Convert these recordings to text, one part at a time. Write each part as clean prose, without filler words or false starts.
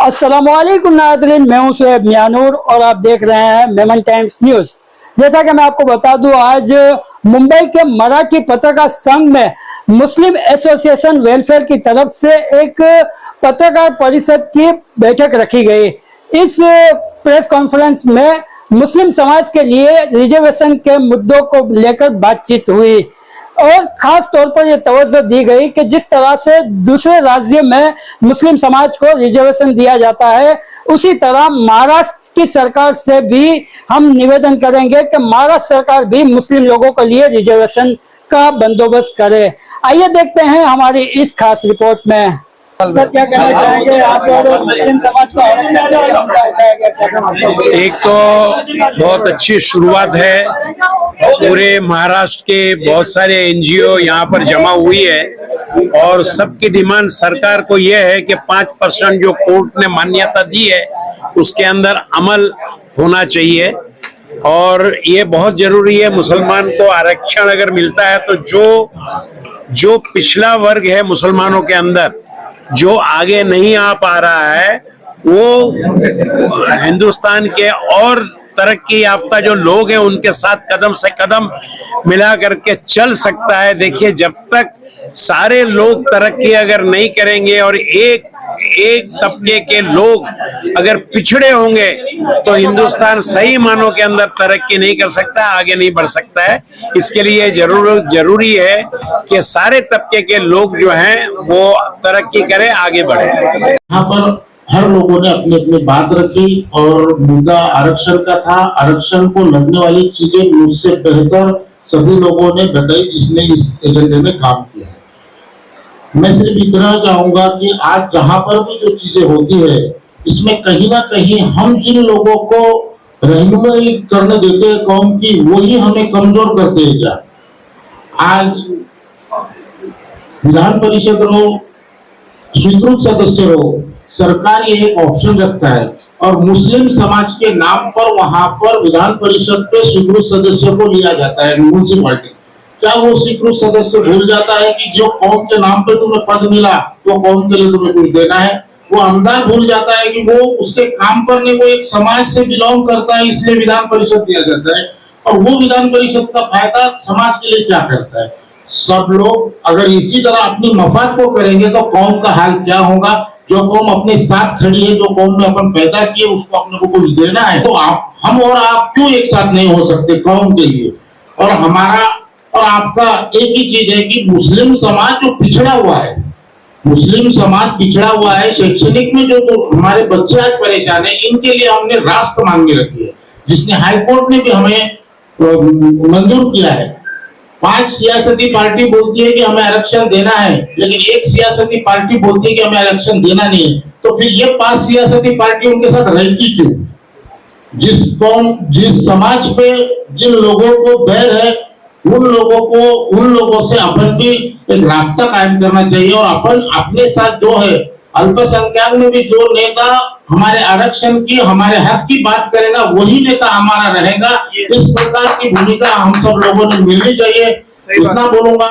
अस्सलामुअलैकुम नाज़रीन, मैं हूं शुएब मियानूर और आप देख रहे हैं मेमन टाइम्स न्यूज़। जैसा कि मैं आपको बता दूं, आज मुंबई के मराठी पत्रकार संघ में मुस्लिम एसोसिएशन वेलफेयर की तरफ से एक पत्रकार परिषद की बैठक रखी गई। इस प्रेस कॉन्फ्रेंस में मुस्लिम समाज के लिए रिजर्वेशन के मुद्दों को लेकर बातचीत हुई और खास तौर पर यह तवज्जो दी गई कि जिस तरह से दूसरे राज्य में मुस्लिम समाज को रिजर्वेशन दिया जाता है, उसी तरह महाराष्ट्र की सरकार से भी हम निवेदन करेंगे कि महाराष्ट्र सरकार भी मुस्लिम लोगों के लिए रिजर्वेशन का बंदोबस्त करे। आइए देखते हैं हमारी इस खास रिपोर्ट में। सर, क्या कहना चाहेंगे आप और मुस्लिम समाज को एक तो बहुत अच्छी शुरुआत है। पूरे महाराष्ट्र के बहुत सारे एनजीओ यहाँ पर जमा हुई है और सबकी डिमांड सरकार को यह है कि 5% जो कोर्ट ने मान्यता दी है उसके अंदर अमल होना चाहिए और ये बहुत जरूरी है। मुसलमान को आरक्षण अगर मिलता है तो जो पिछला वर्ग है मुसलमानों के अंदर जो आगे नहीं आ पा रहा है, वो हिंदुस्तान के और तरक्की याफ्ता जो लोग हैं उनके साथ कदम से कदम मिला करके चल सकता है। देखिए, जब तक सारे लोग तरक्की अगर नहीं करेंगे और एक तबके के लोग अगर पिछड़े होंगे तो हिंदुस्तान सही मानों के अंदर तरक्की नहीं कर सकता, आगे नहीं बढ़ सकता है। इसके लिए जरूरी है कि सारे तबके के लोग जो हैं वो तरक्की करें, आगे बढ़े। यहाँ पर हर लोगों ने अपनी अपनी बात रखी और मुद्दा आरक्षण का था। आरक्षण को लगने वाली चीजें मुझसे बेहतर सभी लोगों ने बताई जिसने इस एजेंडे में काम किया। मैं सिर्फ इतना चाहूंगा कि आज जहां पर भी जो चीजें होती है, इसमें कहीं ना कहीं हम जिन लोगों को रहनुमाई करने देते हैं कौम की, वही हमें कमजोर करते हैं। क्या आज विधान परिषद हो, स्वीकृत सदस्य हो, सरकार ये एक ऑप्शन रखता है और मुस्लिम समाज के नाम पर वहां पर विधान परिषद पे स्वीकृत सदस्य को लिया जाता है म्यूनिसिपालिटी। क्या वो स्वीकृत सदस्य भूल जाता है कि जो कौम के नाम पे तुम्हें पद मिला तो कौम के लिए तुम्हें कुछ देना है? वो आमदार भूल जाता है कि वो उसके काम पर नहीं, वो एक समाज से बिलोंग करता है, इसलिए विधान परिषद दिया जाता है। और वो विधान परिषद का फायदा समाज के लिए क्या करता है? सब लोग अगर इसी तरह अपनी मफाद को करेंगे तो कौम का हाल क्या होगा? जो कौम अपने साथ खड़ी है, जो कौम में अपन पैदा किए, उसको अपने को कुछ देना है, तो हम और आप क्यों एक साथ नहीं हो सकते कौम के लिए? और हमारा और आपका एक ही चीज है कि मुस्लिम समाज जो पिछड़ा हुआ है, मुस्लिम समाज पिछड़ा हुआ है शैक्षणिक में, जो तो हमारे बच्चे आज परेशान है, इनके लिए हमने राष्ट्र मांग रखी है, जिसने हाईकोर्ट ने भी हमें मंजूर किया है। 5 सियासती पार्टी बोलती है कि हमें आरक्षण देना है, लेकिन एक सियासती पार्टी बोलती है कि हमें आरक्षण देना नहीं है। तो फिर ये 5 सियासती पार्टी उनके साथ रहती क्यों? जिस समाज पे जिन लोगों को बैर है, उन लोगों से अपन भी एक राब्ता कायम करना चाहिए और अपन अपने साथ जो है अल्पसंख्यक में भी जो नेता हमारे आरक्षण की, हमारे हक की बात करेगा, वही नेता हमारा रहेगा। इस प्रकार की भूमिका हम सब लोगों ने मिलनी चाहिए, इतना बोलूंगा।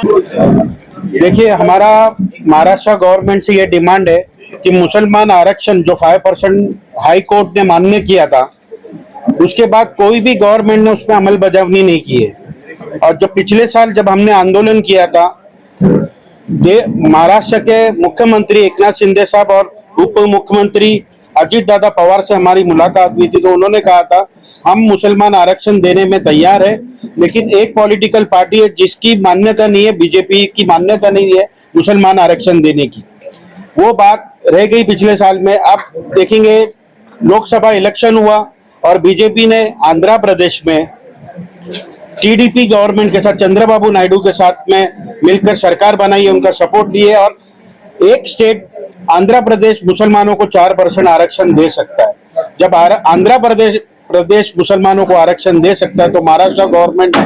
देखिए, हमारा महाराष्ट्र गवर्नमेंट से ये डिमांड है कि मुसलमान आरक्षण जो 5% हाई कोर्ट ने मान्य किया था, उसके बाद कोई भी गवर्नमेंट ने उसमें अमल बजावनी नहीं की है। और जो पिछले साल जब हमने आंदोलन किया था, महाराष्ट्र के मुख्यमंत्री एकनाथ शिंदे साहब और उप मुख्यमंत्री अजीत दादा पवार से हमारी मुलाकात हुई थी, तो उन्होंने कहा था हम मुसलमान आरक्षण देने में तैयार है, लेकिन एक पॉलिटिकल पार्टी है जिसकी मान्यता नहीं है, बीजेपी की मान्यता नहीं है मुसलमान आरक्षण देने की। वो बात रह गई पिछले साल में। अब देखेंगे, लोकसभा इलेक्शन हुआ और बीजेपी ने आंध्र प्रदेश में टीडीपी गवर्नमेंट के साथ, चंद्रबाबू नायडू के साथ में मिलकर सरकार बनाई है, उनका सपोर्ट लिए और एक स्टेट आंध्र प्रदेश मुसलमानों को 4% आरक्षण दे सकता है। जब आंध्र प्रदेश मुसलमानों को आरक्षण दे सकता है तो महाराष्ट्र गवर्नमेंट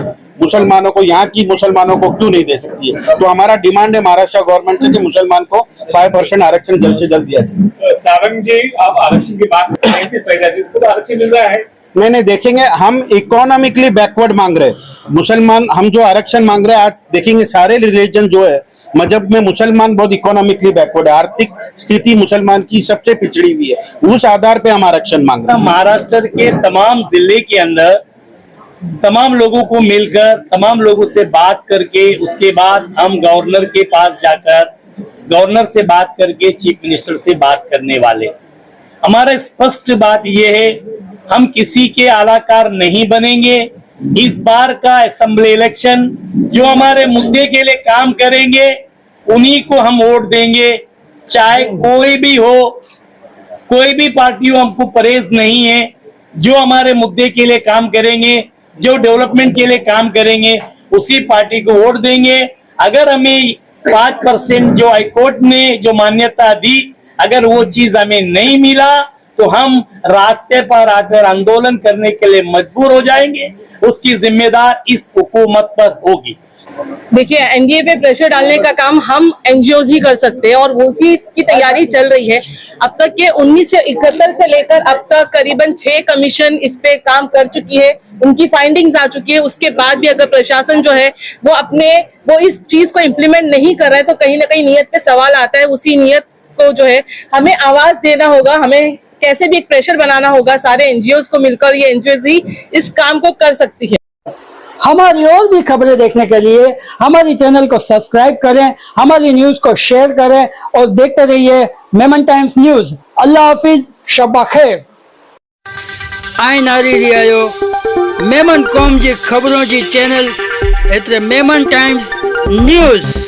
मुसलमानों को, यहाँ की मुसलमानों को क्यों नहीं दे सकती है? तो हमारा डिमांड है महाराष्ट्र गवर्नमेंट से कि मुसलमान को 5% आरक्षण जल्द से जल्द दिया जाए। सावंत जी, आप आरक्षण की बात कर रहे थे, पहले आरक्षण मिल रहा है? नहीं, देखेंगे, हम इकोनॉमिकली बैकवर्ड मांग रहे हैं। मुसलमान हम जो आरक्षण मांग रहे हैं, आज देखेंगे सारे रिलीजन जो है मजहब में मुसलमान बहुत इकोनॉमिकली बैकवर्ड है, आर्थिक स्थिति मुसलमान की सबसे पिछड़ी हुई है, उस आधार पे हम आरक्षण मांग रहे हैं। महाराष्ट्र के तमाम जिले के अंदर तमाम लोगों को मिलकर, तमाम लोगों से बात करके, उसके बाद हम गवर्नर के पास जाकर, गवर्नर से बात करके चीफ मिनिस्टर से बात करने वाले। हमारा स्पष्ट बात यह है, हम किसी के आलाकार नहीं बनेंगे। इस बार का असेंबली इलेक्शन जो हमारे मुद्दे के लिए काम करेंगे उन्हीं को हम वोट देंगे, चाहे कोई भी हो, कोई भी पार्टी हो, हमको परहेज नहीं है। जो हमारे मुद्दे के लिए काम करेंगे, जो डेवलपमेंट के लिए काम करेंगे, उसी पार्टी को वोट देंगे। अगर हमें 5% जो हाईकोर्ट ने जो मान्यता दी, अगर वो चीज हमें नहीं मिला तो हम रास्ते पर आकर आंदोलन करने के लिए मजबूर हो जाएंगे। उसकी जिम्मेदार इस हुकूमत पर होगी। देखिए, एनडीए पे प्रेशर डालने का काम हम एनजीओ ही कर सकते हैं और उसी की तैयारी चल रही है। अब तक के 1971 से लेकर अब तक करीबन 6 कमीशन इस पे काम कर चुकी है, उनकी फाइंडिंग्स आ चुकी है। उसके बाद भी अगर प्रशासन जो है वो इस चीज को इम्प्लीमेंट नहीं कर रहा है तो कहीं ना कहीं नीयत पे सवाल आता है। उसी नीयत को जो है हमें आवाज देना होगा, हमें कैसे भी एक प्रेशर बनाना होगा सारे एनजीओ को मिलकर। ये एनजीओ ही इस काम को कर सकती है। हमारी और भी खबरें देखने के लिए हमारी चैनल को सब्सक्राइब करें, हमारी न्यूज को शेयर करें और देखते रहिए मेमन टाइम्स न्यूज। अल्लाह हाफिज, शब्बा खैर। आई नारी रियायो मेमन कॉम जी खबरों जी चैनल एतरे मेमन टाइम्स न्यूज।